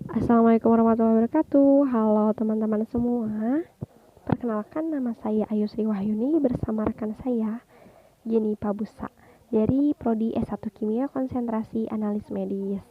Assalamualaikum warahmatullahi wabarakatuh. Halo teman-teman semua. Perkenalkan, nama saya Ayu Sri Wahyuni bersama rekan saya Jenny Pabusa dari Prodi S1 Kimia Konsentrasi Analis Medis.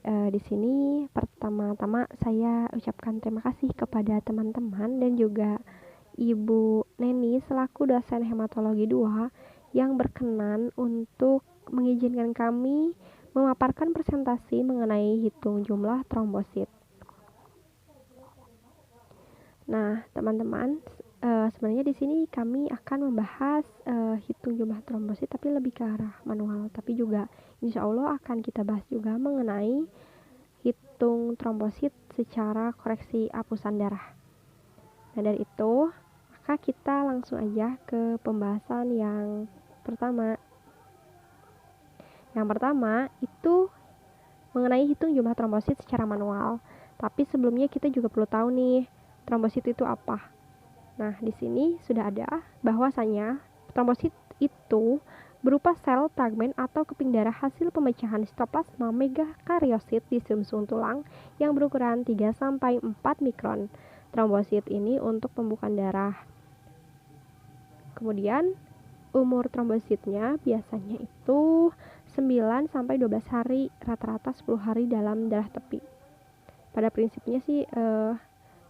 Di sini pertama-tama saya ucapkan terima kasih kepada teman-teman dan juga Ibu Neni selaku dosen hematologi 2 yang berkenan untuk mengizinkan kami memaparkan presentasi mengenai hitung jumlah trombosit. Nah, teman-teman, sebenarnya di sini kami akan membahas hitung jumlah trombosit tapi lebih ke arah manual, tapi juga insya Allah akan kita bahas juga mengenai hitung trombosit secara koreksi apusan darah. Nah, dari itu, maka kita langsung aja ke pembahasan yang pertama. Yang pertama itu mengenai hitung jumlah trombosit secara manual. Tapi sebelumnya kita juga perlu tahu nih, trombosit itu apa. Nah, di sini sudah ada bahwasanya trombosit itu berupa sel, fragmen, atau keping darah hasil pemecahan sitoplasma megakariosit di sumsum tulang yang berukuran 3-4 mikron. Trombosit ini untuk pembukaan darah. Kemudian, umur trombositnya biasanya itu 9-12 hari, rata-rata 10 hari dalam darah tepi. Pada prinsipnya sih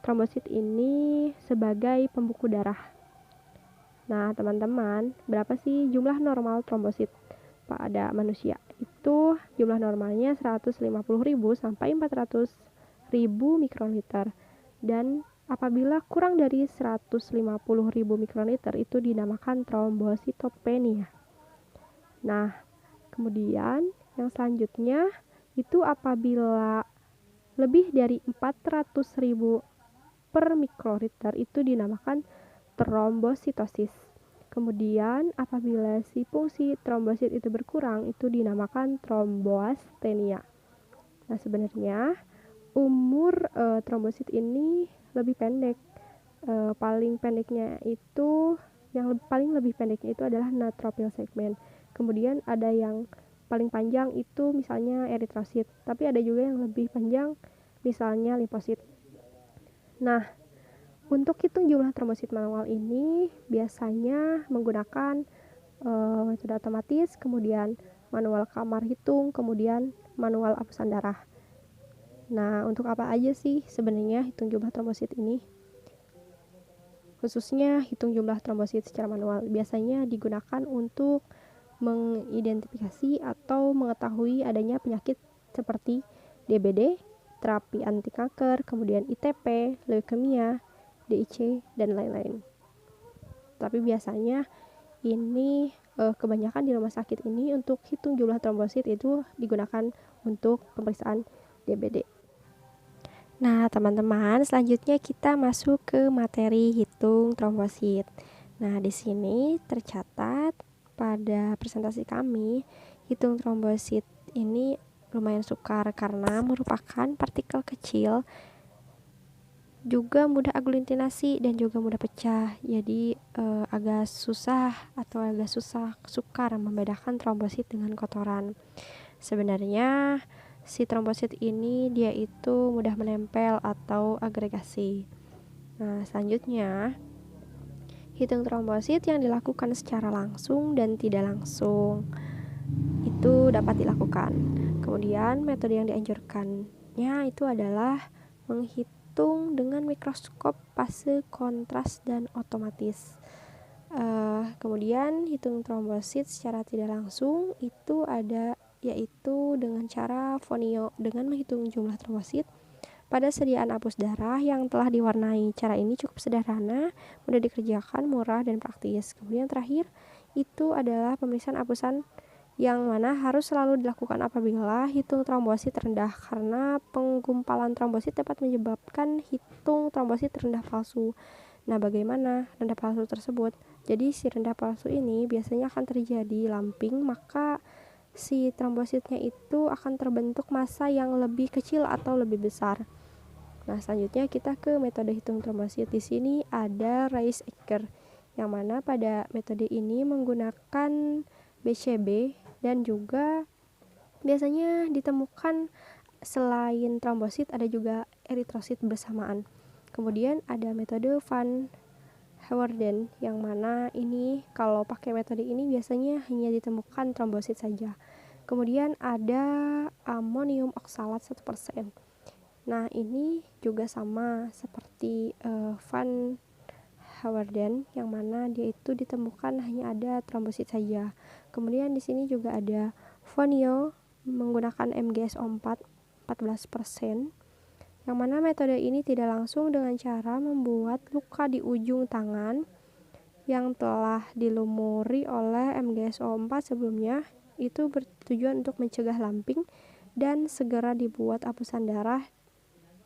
trombosit ini sebagai pembuku darah. Nah, teman-teman, berapa sih jumlah normal trombosit pada manusia? Itu jumlah normalnya 150.000 sampai 400.000 mikroliter. Dan apabila kurang dari 150.000 mikroliter itu dinamakan trombositopenia. Nah, kemudian yang selanjutnya itu apabila lebih dari 400.000 per mikroliter itu dinamakan trombositosis. Kemudian apabila si fungsi trombosit itu berkurang itu dinamakan tromboastenia. Nah, sebenarnya umur trombosit ini lebih pendek. Paling pendeknya itu paling lebih pendeknya itu adalah neutrophil segmen. Kemudian ada yang paling panjang itu misalnya eritrosit, tapi ada juga yang lebih panjang misalnya limfosit. Nah, untuk hitung jumlah trombosit manual ini biasanya menggunakan metode otomatis, kemudian manual kamar hitung, kemudian manual apusan darah. Nah, untuk apa aja sih sebenarnya hitung jumlah trombosit ini? Khususnya hitung jumlah trombosit secara manual biasanya digunakan untuk mengidentifikasi atau mengetahui adanya penyakit seperti DBD, terapi anti kanker, kemudian ITP, leukemia, DIC, dan lain-lain. Tapi biasanya ini kebanyakan di rumah sakit ini untuk hitung jumlah trombosit itu digunakan untuk pemeriksaan DBD. Nah, teman-teman, selanjutnya kita masuk ke materi hitung trombosit. Nah, di sini tercatat pada presentasi kami, hitung trombosit ini lumayan sukar karena merupakan partikel kecil, juga mudah aglutinasi dan juga mudah pecah. Jadi agak sukar membedakan trombosit dengan kotoran. Sebenarnya si trombosit ini dia itu mudah menempel atau agregasi. Nah, selanjutnya hitung trombosit yang dilakukan secara langsung dan tidak langsung itu dapat dilakukan. Kemudian metode yang dianjurkannya itu adalah menghitung dengan mikroskop fase kontras dan otomatis. Kemudian hitung trombosit secara tidak langsung itu ada yaitu dengan cara fonio dengan menghitung jumlah trombosit pada sediaan apus darah yang telah diwarnai. Cara ini cukup sederhana, mudah dikerjakan, murah, dan praktis. Kemudian terakhir itu adalah pemeriksaan apusan yang mana harus selalu dilakukan apabila hitung trombosit rendah karena penggumpalan trombosit dapat menyebabkan hitung trombosit rendah palsu. Nah, bagaimana rendah palsu tersebut? Jadi si rendah palsu ini biasanya akan terjadi lumping, maka si trombositnya itu akan terbentuk massa yang lebih kecil atau lebih besar. Nah, selanjutnya kita ke metode hitung trombosit. Di sini ada Rice-Ecker, yang mana pada metode ini menggunakan BCB dan juga biasanya ditemukan selain trombosit ada juga eritrosit bersamaan. Kemudian ada metode Van Heerden yang mana ini kalau pakai metode ini biasanya hanya ditemukan trombosit saja. Kemudian ada amonium oksalat 1%. Nah, ini juga sama seperti Van Heerden yang mana dia itu ditemukan hanya ada trombosit saja. Kemudian di sini juga ada Vonio menggunakan MgSO4 14%, yang mana metode ini tidak langsung dengan cara membuat luka di ujung tangan yang telah dilumuri oleh MgSO4 sebelumnya. Itu bertujuan untuk mencegah lamping dan segera dibuat hapusan darah,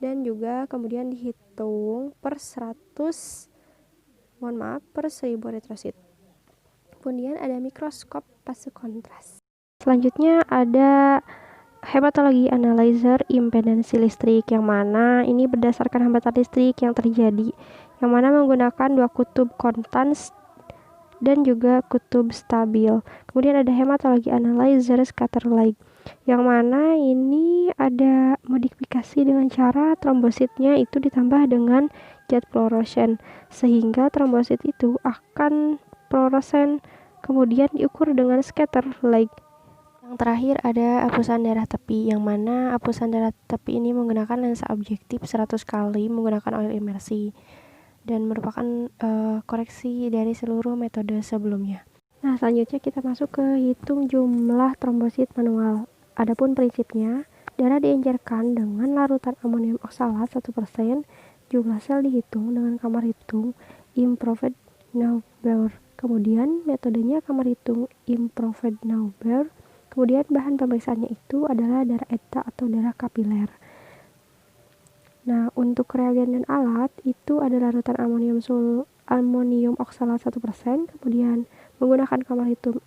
dan juga kemudian dihitung per 1000 eritrosit. Kemudian ada mikroskop fase kontras. Selanjutnya ada hematologi analyzer impedansi listrik, yang mana ini berdasarkan hambatan listrik yang terjadi, yang mana menggunakan dua kutub konstans dan juga kutub stabil. Kemudian ada hematologi analyzer scatter light, yang mana ini ada modifikasi dengan cara trombositnya itu ditambah dengan zat fluoresan, sehingga trombosit itu akan fluoresan. Kemudian diukur dengan scatter light. Yang terakhir ada hapusan darah tepi, yang mana hapusan darah tepi ini menggunakan lensa objektif 100 kali menggunakan oil imersi dan merupakan koreksi dari seluruh metode sebelumnya. Nah, selanjutnya kita masuk ke hitung jumlah trombosit manual. Adapun prinsipnya, darah diencerkan dengan larutan amonium oksalat 1%, jumlah sel dihitung dengan kamar hitung improved Nauber. Kemudian metodenya kamar hitung improved Nauber. Kemudian bahan pemeriksaannya itu adalah darah ETA atau darah kapiler. Nah, untuk reagen dan alat itu ada larutan amonium oksalat 1%, kemudian menggunakan kamar hitung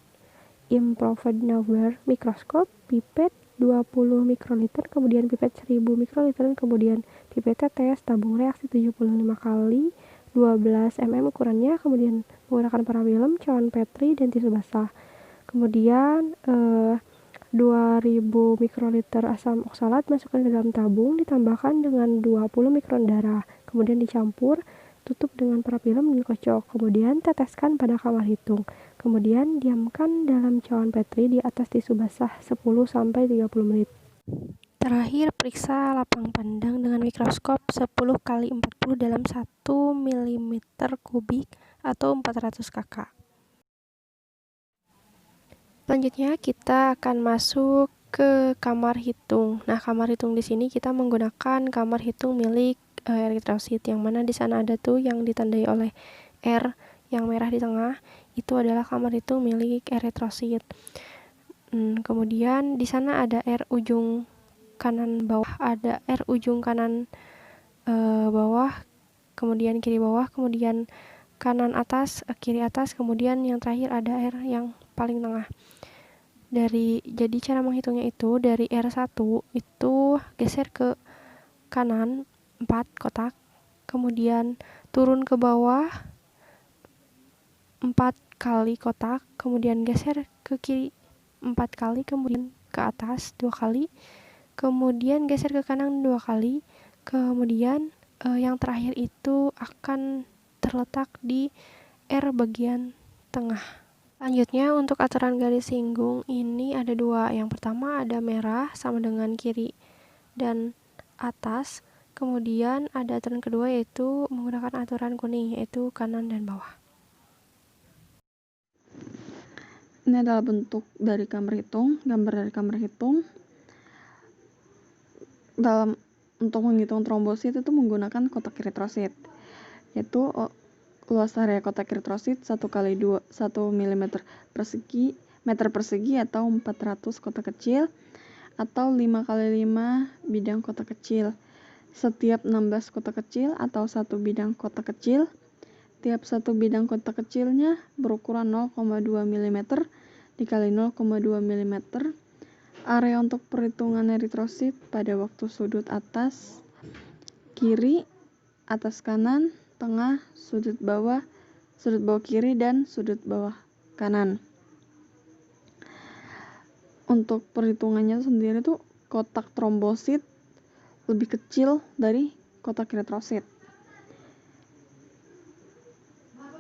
improved Nauber, mikroskop, pipet 20 mikroliter, kemudian pipet 1000 mikroliter, kemudian pipet tetes, tabung reaksi 75 kali 12 mm ukurannya, kemudian menggunakan parafilm, cawan Petri, dan tisu basah. Kemudian 2000 mikroliter asam oksalat masukkan ke dalam tabung, ditambahkan dengan 20 mikron darah, kemudian dicampur, tutup dengan parafilm dan kocok, kemudian teteskan pada kamar hitung, kemudian diamkan dalam cawan Petri di atas tisu basah 10-30 menit. Terakhir, periksa lapang pandang dengan mikroskop 10x40 dalam 1 mm kubik atau 400 kk. Selanjutnya kita akan masuk ke kamar hitung. Nah, kamar hitung di sini kita menggunakan kamar hitung milik eritrosit, yang mana di sana ada tuh yang ditandai oleh R yang merah di tengah, itu adalah kamar hitung milik eritrosit. Kemudian di sana ada R ujung kanan bawah, ada R ujung kanan bawah, kemudian kiri bawah, kemudian kanan atas, kiri atas, kemudian yang terakhir ada R yang paling tengah. Jadi cara menghitungnya itu dari R1 itu geser ke kanan 4 kotak, kemudian turun ke bawah 4 kali kotak, kemudian geser ke kiri 4 kali, kemudian ke atas 2 kali, kemudian geser ke kanan 2 kali, kemudian yang terakhir itu akan terletak di R bagian tengah. Selanjutnya untuk aturan garis singgung ini ada dua. Yang pertama ada merah sama dengan kiri dan atas. Kemudian ada aturan kedua yaitu menggunakan aturan kuning, yaitu kanan dan bawah. Ini adalah bentuk dari kamar hitung, gambar dari kamar hitung. Untuk menghitung trombosit itu menggunakan kotak eritrosit, yaitu luas area kotak eritrosit 1 mm meter persegi atau 400 kotak kecil atau 5 x 5 bidang kotak kecil. Setiap 16 kotak kecil atau 1 bidang kotak kecil, tiap satu bidang kotak kecilnya berukuran 0,2 mm dikali 0,2 mm. Area untuk perhitungan eritrosit pada waktu sudut atas kiri, atas kanan, tengah, sudut bawah kiri, dan sudut bawah kanan. Untuk perhitungannya sendiri tuh kotak trombosit lebih kecil dari kotak eritrosit.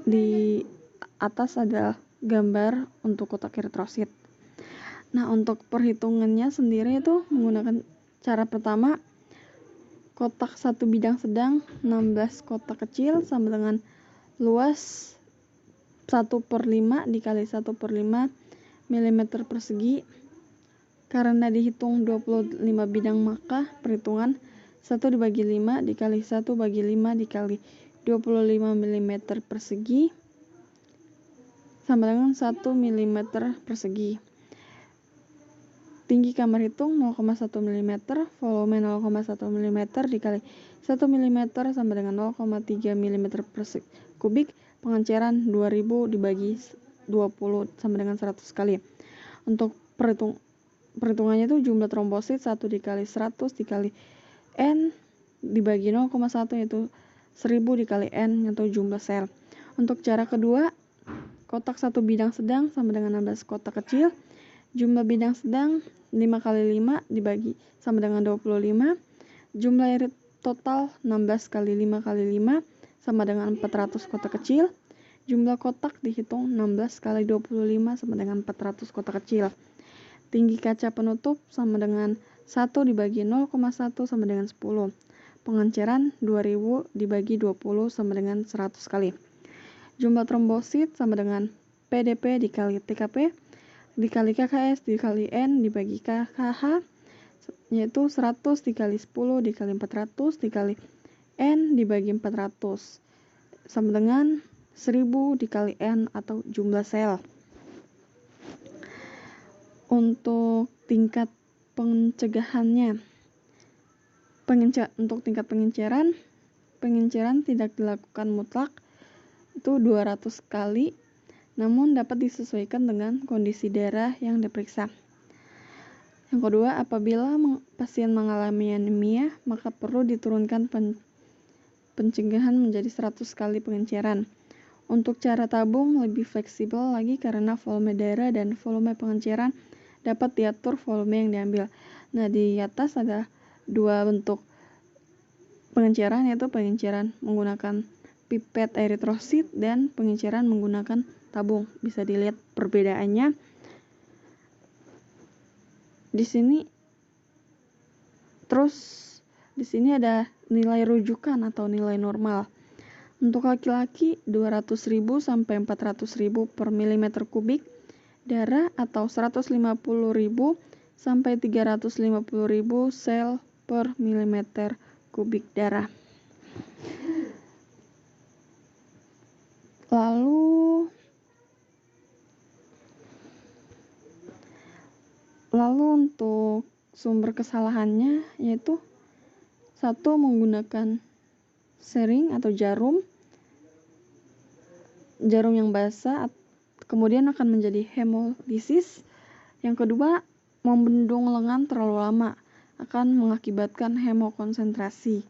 Di atas ada gambar untuk kotak eritrosit. Nah, untuk perhitungannya sendiri itu menggunakan cara pertama, kotak satu bidang sedang 16 kotak kecil sama dengan luas 1/5 dikali 1/5 mm persegi. Karena dihitung 25 bidang, maka perhitungan 1 dibagi 5 dikali 1 bagi 5 dikali 25 mm persegi sama dengan 1 mm persegi. Tinggi kamar hitung 0,1 mm, volume 0,1 mm dikali 1 mm sama dengan 0,3 mm per kubik. Pengenceran 2000 dibagi 20 sama dengan 100 kali. Untuk perhitungannya itu jumlah trombosit 1 dikali 100 dikali N dibagi 0,1 yaitu 1000 dikali N yaitu jumlah sel. Untuk cara kedua, kotak satu bidang sedang sama dengan 16 kotak kecil. Jumlah bidang sedang 5 kali 5 dibagi sama dengan 25. Jumlah irit total 16 kali 5 kali 5 sama dengan 400 kotak kecil. Jumlah kotak dihitung 16 kali 25 sama dengan 400 kotak kecil. Tinggi kaca penutup sama dengan 1 dibagi 0,1 sama dengan 10. Pengenceran 2000 dibagi 20 sama dengan 100 kali. Jumlah trombosit sama dengan PDP dikali TKP dikali KKS dikali N dibagi KH, yaitu 100 dikali 10 dikali 400 dikali N dibagi 400 sama dengan 1000 dikali N atau jumlah sel. Untuk tingkat pencegahannya, untuk tingkat pengenceran tidak dilakukan mutlak, itu 200 kali, namun dapat disesuaikan dengan kondisi darah yang diperiksa. Yang kedua, apabila pasien mengalami anemia, maka perlu diturunkan pencegahan menjadi 100 kali pengenceran. Untuk cara tabung lebih fleksibel lagi karena volume darah dan volume pengenceran dapat diatur volume yang diambil. Nah, di atas ada dua bentuk pengenceran, yaitu pengenceran menggunakan pipet eritrosit dan pengenceran menggunakan tabung. Bisa dilihat perbedaannya di sini. Terus di sini ada nilai rujukan atau nilai normal. Untuk laki-laki 200.000 sampai 400.000 per milimeter kubik darah atau 150.000 sampai 350.000 sel per milimeter kubik darah. Lalu untuk sumber kesalahannya yaitu 1. Menggunakan sering atau jarum yang basah kemudian akan menjadi hemolisis. Yang kedua, membendung lengan terlalu lama akan mengakibatkan hemokonsentrasi.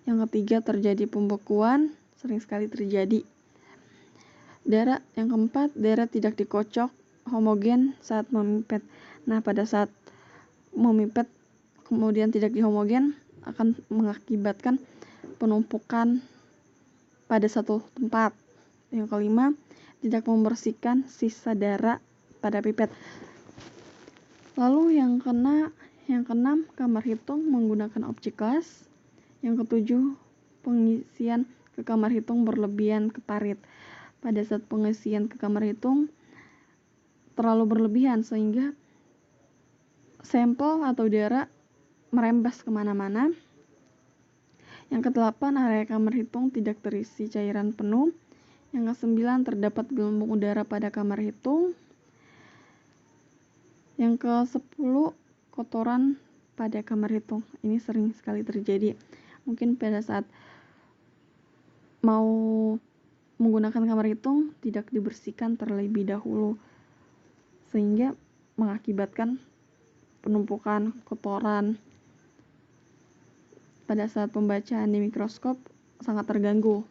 Yang ketiga, terjadi pembekuan, sering sekali terjadi. Yang keempat, darah tidak dikocok homogen saat memipet. Nah, pada saat memipet kemudian tidak dihomogen akan mengakibatkan penumpukan pada satu tempat. Yang kelima, tidak membersihkan sisa darah pada pipet. Lalu yang keenam, kamar hitung menggunakan objek kelas. Yang ketujuh, pengisian ke kamar hitung berlebihan ke parit. Pada saat pengisian ke kamar hitung terlalu berlebihan sehingga sampel atau darah merembes kemana-mana. Yang kedelapan, area kamar hitung tidak terisi cairan penuh. Yang kesembilan, terdapat gelembung udara pada kamar hitung. Yang ke-10, kotoran pada kamar hitung. Ini sering sekali terjadi. Mungkin pada saat mau menggunakan kamar hitung tidak dibersihkan terlebih dahulu sehingga mengakibatkan penumpukan kotoran. Pada saat pembacaan di mikroskop sangat terganggu.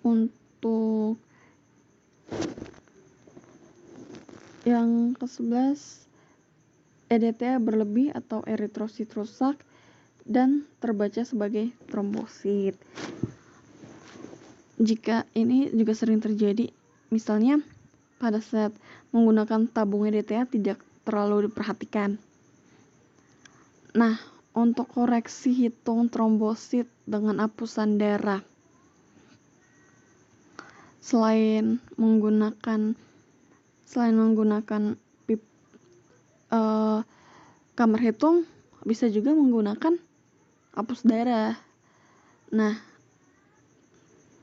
Untuk yang ke-11, EDTA berlebih atau eritrosit rusak dan terbaca sebagai trombosit. Jika ini juga sering terjadi, misalnya pada saat menggunakan tabung EDTA tidak terlalu diperhatikan. Nah, untuk koreksi hitung trombosit dengan apusan darah, selain menggunakan kamar hitung, bisa juga menggunakan apus darah. Nah,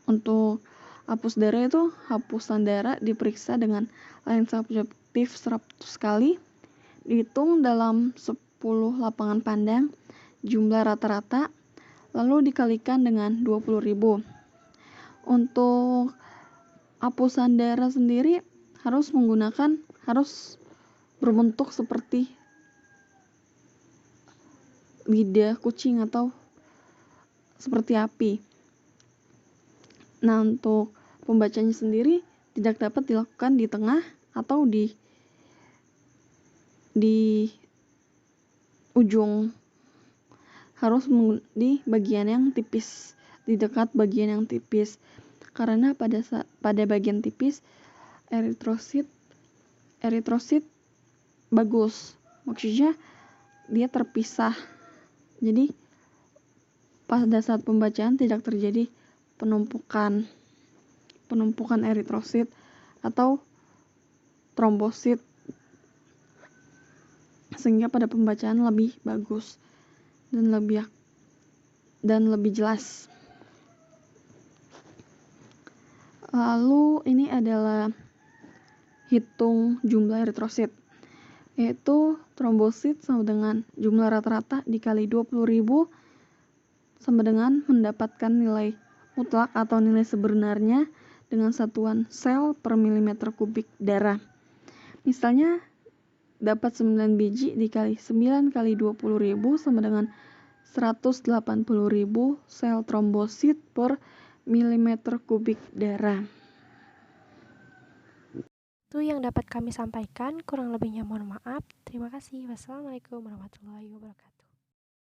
untuk apus darah itu hapusan darah diperiksa dengan lensa objektif 100 kali, dihitung dalam 10 lapangan pandang jumlah rata-rata, lalu dikalikan dengan 20.000. Untuk hapusan darah sendiri harus berbentuk seperti lidah kucing atau seperti api. Nah, untuk pembacanya sendiri tidak dapat dilakukan di tengah atau di ujung, harus di bagian yang tipis, di dekat bagian yang tipis, karena pada bagian tipis eritrosit bagus, maksudnya dia terpisah, jadi pada saat pembacaan tidak terjadi penumpukan eritrosit atau trombosit, sehingga pada pembacaan lebih bagus dan lebih jelas. Lalu ini adalah hitung jumlah eritrosit, yaitu trombosit sama dengan jumlah rata-rata dikali 20.000 sama dengan mendapatkan nilai mutlak atau nilai sebenarnya dengan satuan sel per milimeter kubik darah. Misalnya dapat 9 biji dikali 9 kali 20.000 sama dengan 180.000 sel trombosit per milimeter kubik darah. Itu yang dapat kami sampaikan, kurang lebihnya mohon maaf. Terima kasih. Wassalamualaikum warahmatullahi wabarakatuh.